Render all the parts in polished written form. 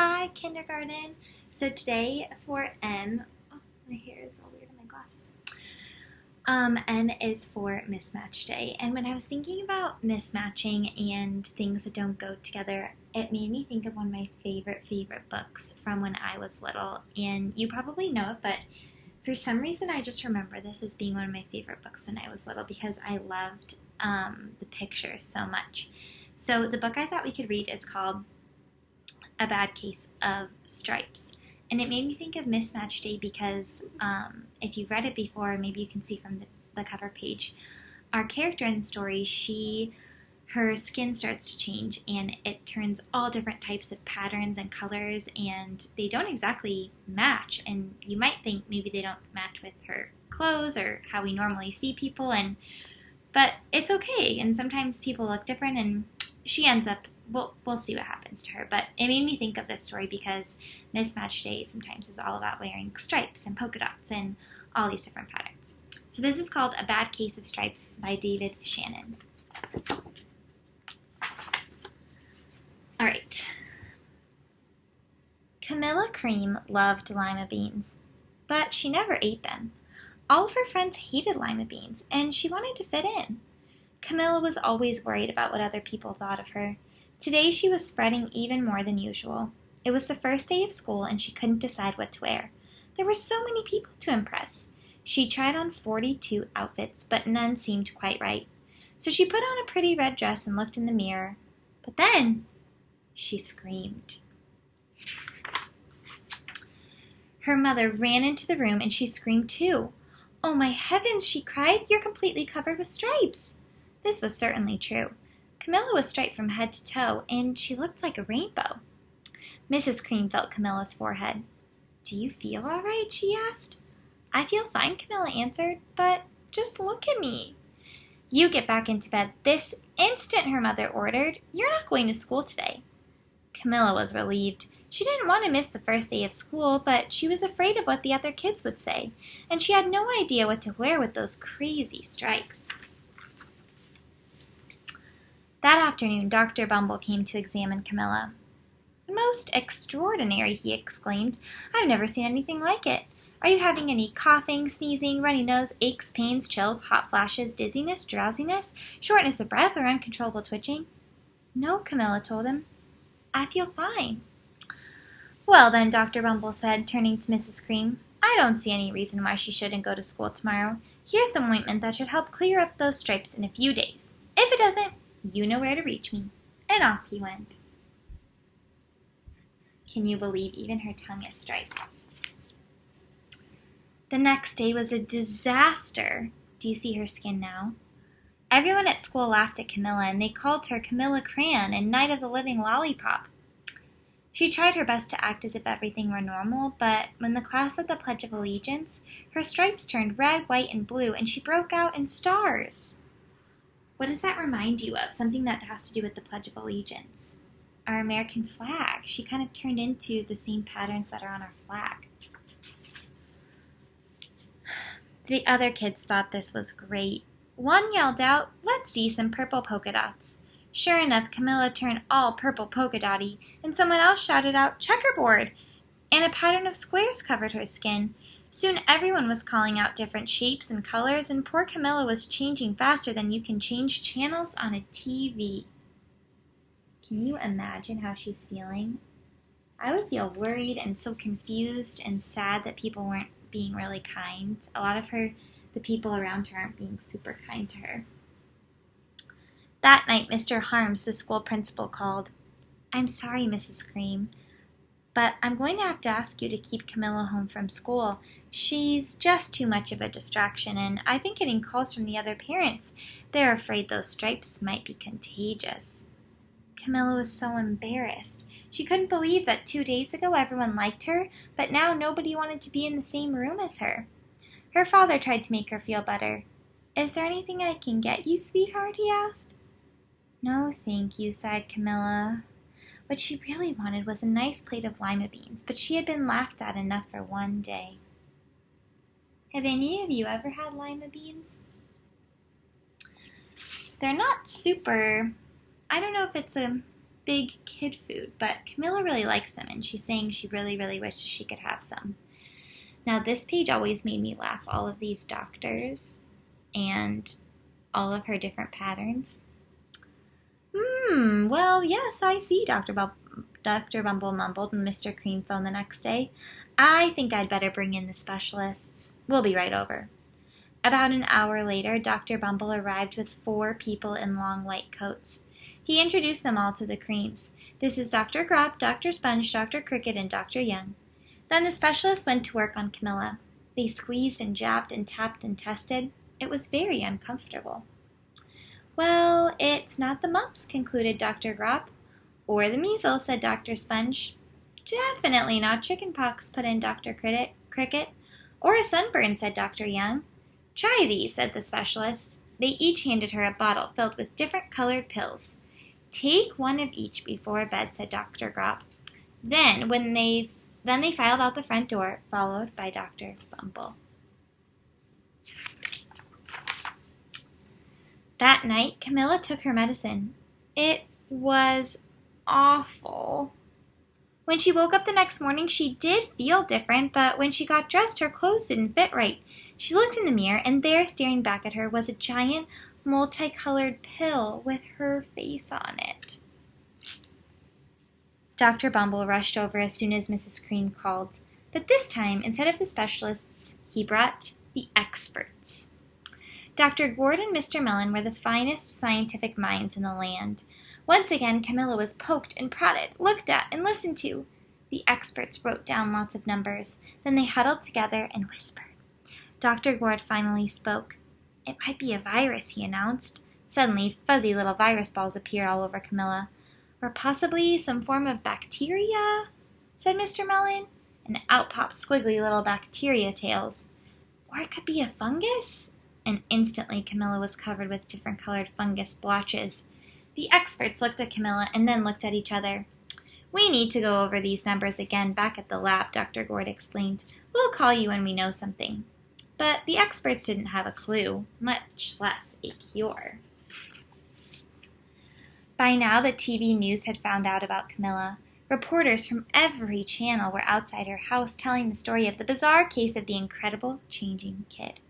Hi, kindergarten. So today for M, my hair is all weird in my glasses. N is for mismatch day. And when I was thinking about mismatching and things that don't go together, it made me think of one of my favorite books from when I was little. And you probably know it, but for some reason I just remember this as being one of my favorite books when I was little because I loved the pictures so much. So the book I thought we could read is called A Bad Case of Stripes. And it made me think of Mismatch Day because if you've read it before, maybe you can see from the cover page, our character in the story, her skin starts to change and it turns all different types of patterns and colors, and they don't exactly match. And you might think maybe they don't match with her clothes or how we normally see people, but it's okay. And sometimes people look different, and she ends up, we'll see what happens to her. But it made me think of this story because Mismatch Day sometimes is all about wearing stripes and polka dots and all these different patterns. So this is called A Bad Case of Stripes by David Shannon. All right. Camilla Cream loved lima beans, but she never ate them. All of her friends hated lima beans, and she wanted to fit in. Camilla was always worried about what other people thought of her. Today she was fretting even more than usual. It was the first day of school, and she couldn't decide what to wear. There were so many people to impress. She tried on 42 outfits, but none seemed quite right. So she put on a pretty red dress and looked in the mirror. But then she screamed. Her mother ran into the room, and she screamed too. "Oh, my heavens," she cried. "You're completely covered with stripes." This was certainly true. Camilla was striped from head to toe, and she looked like a rainbow. Mrs. Cream felt Camilla's forehead. "Do you feel all right?" she asked. "I feel fine," Camilla answered, "but just look at me." "You get back into bed this instant," her mother ordered. "You're not going to school today." Camilla was relieved. She didn't want to miss the first day of school, but she was afraid of what the other kids would say, and she had no idea what to wear with those crazy stripes. That afternoon, Dr. Bumble came to examine Camilla. "Most extraordinary," he exclaimed. "I've never seen anything like it. Are you having any coughing, sneezing, runny nose, aches, pains, chills, hot flashes, dizziness, drowsiness, shortness of breath, or uncontrollable twitching?" "No," Camilla told him. "I feel fine." "Well then," Dr. Bumble said, turning to Mrs. Cream, "I don't see any reason why she shouldn't go to school tomorrow. Here's some ointment that should help clear up those stripes in a few days. If it doesn't, you know where to reach me." And off he went. Can you believe even her tongue is striped? The next day was a disaster. Do you see her skin now? Everyone at school laughed at Camilla, and they called her Camilla Crayon and Night of the Living Lollipop. She tried her best to act as if everything were normal, but when the class said the Pledge of Allegiance, her stripes turned red, white, and blue, and she broke out in stars. What does that remind you of? Something that has to do with the Pledge of Allegiance. Our American flag. She kind of turned into the same patterns that are on our flag. The other kids thought this was great. One yelled out, "Let's see some purple polka dots." Sure enough, Camilla turned all purple polka dotty, and someone else shouted out, "Checkerboard!" And a pattern of squares covered her skin. Soon everyone was calling out different shapes and colors, and poor Camilla was changing faster than you can change channels on a TV. Can you imagine how she's feeling? I would feel worried and so confused and sad that people weren't being really kind. A lot of the people around her aren't being super kind to her. That night, Mr. Harms, the school principal, called. "I'm sorry, Mrs. Cream, but I'm going to have to ask you to keep Camilla home from school. She's just too much of a distraction, and I've been getting calls from the other parents. They're afraid those stripes might be contagious." Camilla was so embarrassed. She couldn't believe that 2 days ago everyone liked her, but now nobody wanted to be in the same room as her. Her father tried to make her feel better. "Is there anything I can get you, sweetheart?" he asked. "No, thank you," sighed Camilla. What she really wanted was a nice plate of lima beans, but she had been laughed at enough for one day. Have any of you ever had lima beans? They're not super, I don't know if it's a big kid food, but Camilla really likes them, and she's saying she really, really wishes she could have some. Now, this page always made me laugh, all of these doctors and all of her different patterns. Well, yes, I see, Dr. Bumble mumbled when Mr. Cream phoned the next day. I think I'd better bring in the specialists. We'll be right over. About an hour later, Dr. Bumble arrived with 4 people in long white coats. He introduced them all to the Creams. This is Dr. Grop, Dr. Sponge, Dr. Cricket, and Dr. Young. Then the specialists went to work on Camilla. They squeezed and jabbed and tapped and tested. It was very uncomfortable. Well, it's not the mumps, concluded Dr. Grop. Or the measles, said Dr. Sponge. Definitely not chickenpox, put in Dr. Cricket. Or a sunburn, said Dr. Young. Try these, said the specialists. They each handed her a bottle filled with different colored pills. Take one of each before bed, said Dr. Grop. Then they filed out the front door, followed by Dr. Bumble. That night, Camilla took her medicine. It was awful. When she woke up the next morning, she did feel different, but when she got dressed, her clothes didn't fit right. She looked in the mirror, and there, staring back at her, was a giant, multicolored pill with her face on it. Dr. Bumble rushed over as soon as Mrs. Cream called, but this time, instead of the specialists, he brought the experts. Dr. Gourd and Mr. Mellon were the finest scientific minds in the land. Once again, Camilla was poked and prodded, looked at, and listened to. The experts wrote down lots of numbers. Then they huddled together and whispered. Dr. Gourd finally spoke. It might be a virus, he announced. Suddenly, fuzzy little virus balls appeared all over Camilla. Or possibly some form of bacteria, said Mr. Mellon, and out popped squiggly little bacteria tails. Or it could be a fungus? And instantly Camilla was covered with different colored fungus blotches. The experts looked at Camilla and then looked at each other. We need to go over these numbers again back at the lab, Dr. Gourd explained. We'll call you when we know something. But the experts didn't have a clue, much less a cure. By now, the TV news had found out about Camilla. Reporters from every channel were outside her house telling the story of the bizarre case of the incredible changing kid.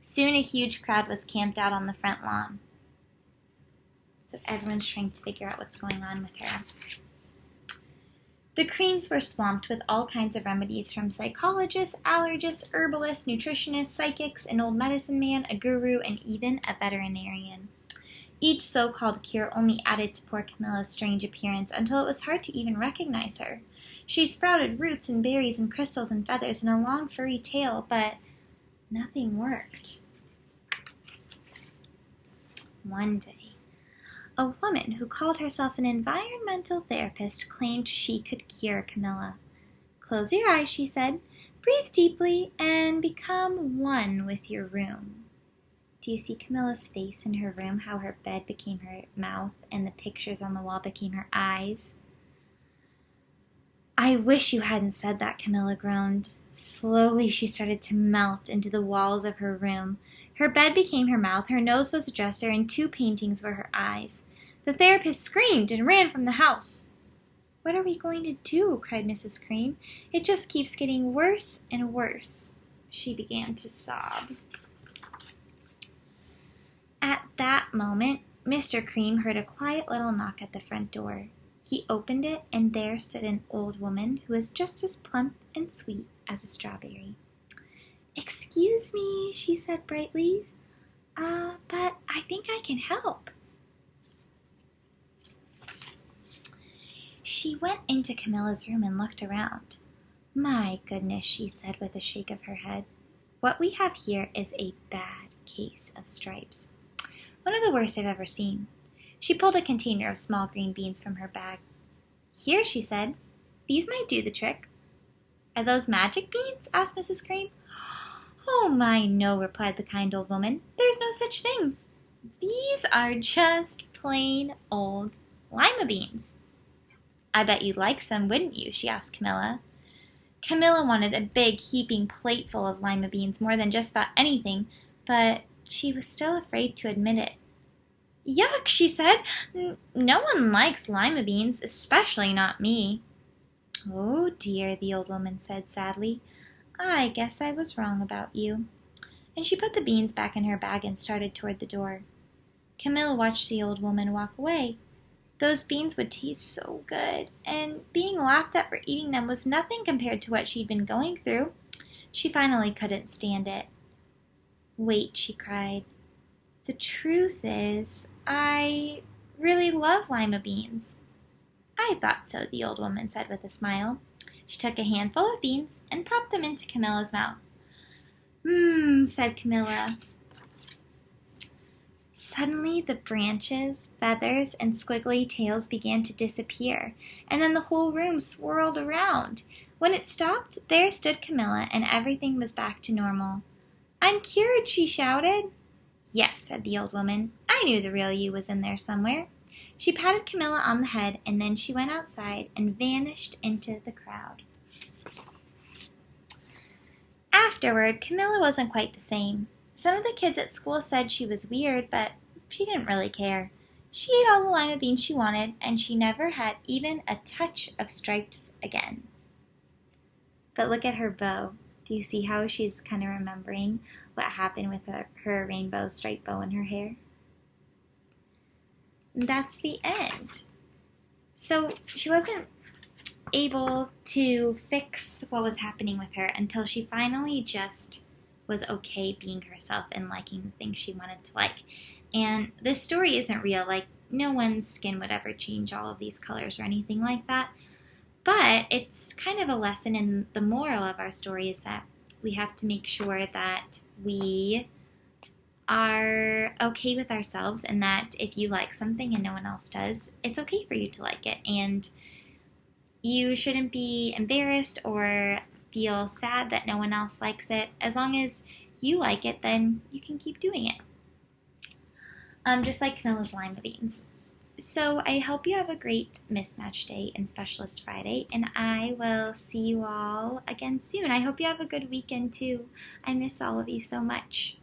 Soon a huge crowd was camped out on the front lawn. So everyone's trying to figure out what's going on with her. The Creams were swamped with all kinds of remedies from psychologists, allergists, herbalists, nutritionists, psychics, an old medicine man, a guru, and even a veterinarian. Each so-called cure only added to poor Camilla's strange appearance until it was hard to even recognize her. She sprouted roots and berries and crystals and feathers and a long furry tail, but nothing worked. One day, a woman who called herself an environmental therapist claimed she could cure Camilla. Close your eyes, she said. Breathe deeply and become one with your room. Do you see Camilla's face in her room, how her bed became her mouth and the pictures on the wall became her eyes? I wish you hadn't said that, Camilla groaned. Slowly she started to melt into the walls of her room. Her bed became her mouth, her nose was a dresser, and 2 paintings were her eyes. The therapist screamed and ran from the house. What are we going to do? Cried Mrs. Cream. It just keeps getting worse and worse. She began to sob. At that moment, Mr. Cream heard a quiet little knock at the front door. He opened it, and there stood an old woman who was just as plump and sweet as a strawberry. Excuse me, she said brightly. But I think I can help. She went into Camilla's room and looked around. My goodness, she said with a shake of her head. What we have here is a bad case of stripes. One of the worst I've ever seen. She pulled a container of small green beans from her bag. Here, she said. These might do the trick. Are those magic beans? Asked Mrs. Cream. Oh my, no, replied the kind old woman. There's no such thing. These are just plain old lima beans. I bet you'd like some, wouldn't you? She asked Camilla. Camilla wanted a big, heaping plate full of lima beans more than just about anything, but she was still afraid to admit it. Yuck, she said. No one likes lima beans, especially not me. Oh dear, the old woman said sadly. I guess I was wrong about you. And she put the beans back in her bag and started toward the door. Camilla watched the old woman walk away. Those beans would taste so good, and being laughed at for eating them was nothing compared to what she'd been going through. She finally couldn't stand it. Wait, she cried. The truth is, I really love lima beans. I thought so, the old woman said with a smile. She took a handful of beans and popped them into Camilla's mouth. Said Camilla. Suddenly the branches, feathers, and squiggly tails began to disappear, and then the whole room swirled around. When it stopped, there stood Camilla, and everything was back to normal. I'm cured, she shouted. Yes, said the old woman. I knew the real you was in there somewhere. She patted Camilla on the head, and then she went outside and vanished into the crowd. Afterward, Camilla wasn't quite the same. Some of the kids at school said she was weird, but she didn't really care. She ate all the lima beans she wanted, and she never had even a touch of stripes again. But look at her bow. Do you see how she's kind of remembering what happened with her rainbow stripe bow in her hair? And that's the end. So she wasn't able to fix what was happening with her until she finally just was okay being herself and liking the things she wanted to like. And this story isn't real. Like, no one's skin would ever change all of these colors or anything like that. But it's kind of a lesson, in the moral of our story is that we have to make sure that we are okay with ourselves, and that if you like something and no one else does, it's okay for you to like it. And you shouldn't be embarrassed or feel sad that no one else likes it. As long as you like it, then you can keep doing it. Just like Camilla's lima beans. So I hope you have a great Mismatch Day and Specialist Friday, and I will see you all again soon. I hope you have a good weekend too. I miss all of you so much.